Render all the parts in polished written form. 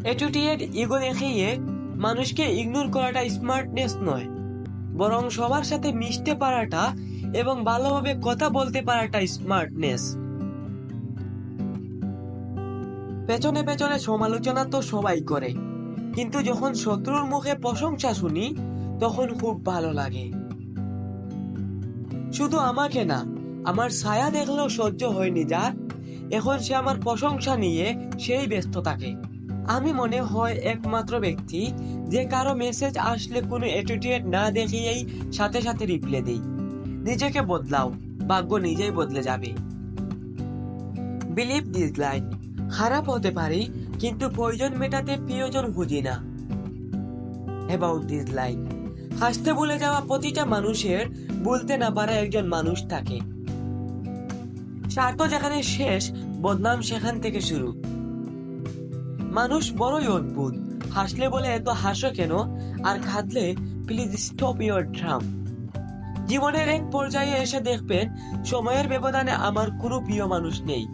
Attitude ego দেখিয়ে মানুষকে ignore করাটা স্মার্টনেস নয়, বরং সবার সাথে মিশতে পারাটা এবং ভালোভাবে কথা বলতে পারাটা স্মার্টনেস। পেছনে পেছনে সমালোচনা তো সবাই করে, কিন্তু যখন শত্রুর মুখে প্রশংসা শুনি তখন খুব ভালো লাগে। শুধু আমাকে না, আমার ছায়া দেখলেও সহ্য হয়নি যার, এখন সে আমার প্রশংসা নিয়ে সেই ব্যস্ত থাকে। আমি মনে হয় একমাত্র ব্যক্তি যে কারো মেসেজ আসলে কোনো অ্যাটিটিউড না দেখিয়েই সাথে সাথে রিপ্লাই দেই। নিজেকে বদলাও, ভাগ্য নিজেই বদলে যাবে। বিলিভ দিস লাইন, খারাপ হতে পারি কিন্তু প্রয়োজন মেটাতে প্রিয়জন খুঁজি না। অ্যাবাউট দিস লাইন, হাসতে ভুলে যাওয়া প্রতিটা মানুষের বলতে না পারা একজন মানুষ থাকে। স্বার্থ যেখানে শেষ, বদনাম সেখান থেকে শুরু। মানুষ বড়ই অদ্ভুত, হাসলে বলে এত হাসো কেন, আর কাঁদলে প্লিজ স্টপ ইউর ড্রাম। জীবনের এক পর্যায়ে এসে দেখবেন সময়ের ব্যবধানে আমার কোনো প্রিয় মানুষ নেই।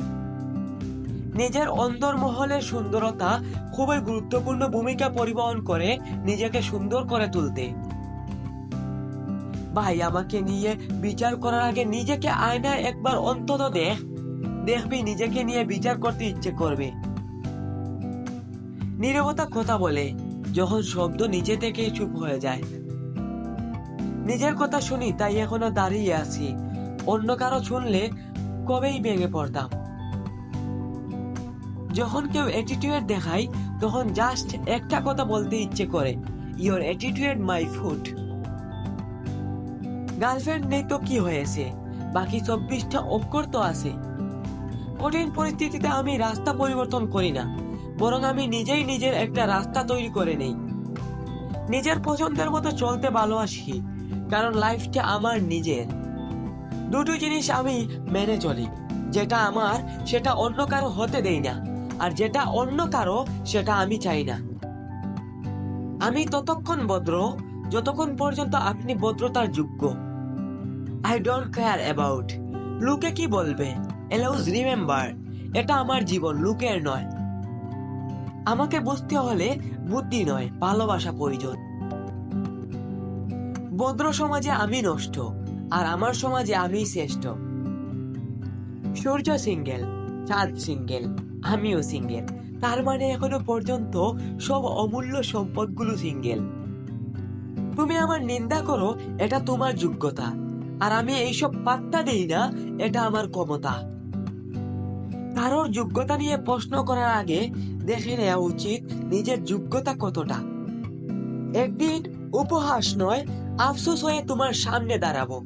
নিজের অন্তর্মহলের সুন্দরতা খুবই গুরুত্বপূর্ণ ভূমিকা পরিবহন করে নিজেকে সুন্দর করে তুলতে। ভাই, আমাকে নিয়ে বিচার করার আগে নিজেকে আয়নায় একবার অন্তত দেখবি নিজেকে নিয়ে বিচার করতে ইচ্ছে করবে। নীরবতা কথা বলে, যখন শব্দ নিজে থেকে চুপ হয়ে যায়। নিজের কথা শুনি তাই এখনো দাঁড়িয়ে আছি, অন্য কারো শুনলে কবেই ভেঙে পড়তাম। যখন কেউ অ্যাটিটিউড দেখায় তখন জাস্ট একটা কথা বলতে ইচ্ছে করে, your attitude my food. Girlfriend নেই তো কি হয়েছে, বাকি 24টা অক্ষর তো আছে। কঠিন পরিস্থিতিতে আমি রাস্তা পরিবর্তন করি না, বরং আমি নিজেই নিজের একটা রাস্তা তৈরি করে নেই। নিজের পছন্দের মতো চলতে ভালোবাসি, কারণ লাইফটা আমার নিজের। দুটো জিনিস আমি মেনে চলি, যেটা আমার সেটা অন্য কারো হতে দেই না, আর যেটা অন্য কারো সেটা আমি চাই না। আমি ততক্ষণ ভদ্র যতক্ষণ পর্যন্ত আপনি ভদ্রতার যোগ্য। আই ডোন্ট কেয়ার অ্যাবাউট লোকে কি বলবে, এলাউজ রিমেম্বার এটা আমার জীবন, লোকের নয়। আমাকে বুঝতে হলে বুদ্ধি নয়, ভালোবাসা প্রয়োজন। ভদ্র সমাজে আমি নষ্ট, আর আমার সমাজে আমি শ্রেষ্ঠ। সূর্য সিঙ্গেল, চাঁদ সিঙ্গেল, আমিও সিঙ্গেল, তার মানে এখনো পর্যন্ত সব অমূল্য সম্পদগুলো সিঙ্গেল। তুমি আমার নিন্দা করো, এটা তোমার যোগ্যতা, আর আমি এইসব পাত্তা দেই না, এটা আমার ক্ষমতা। কারোর যোগ্যতা নিয়ে প্রশ্ন করার আগে দেখে নেওয়া উচিত নিজের যোগ্যতা কতটা। একদিন উপহাস নয়, আফসোস হয়ে তোমার সামনে দাঁড়াবো।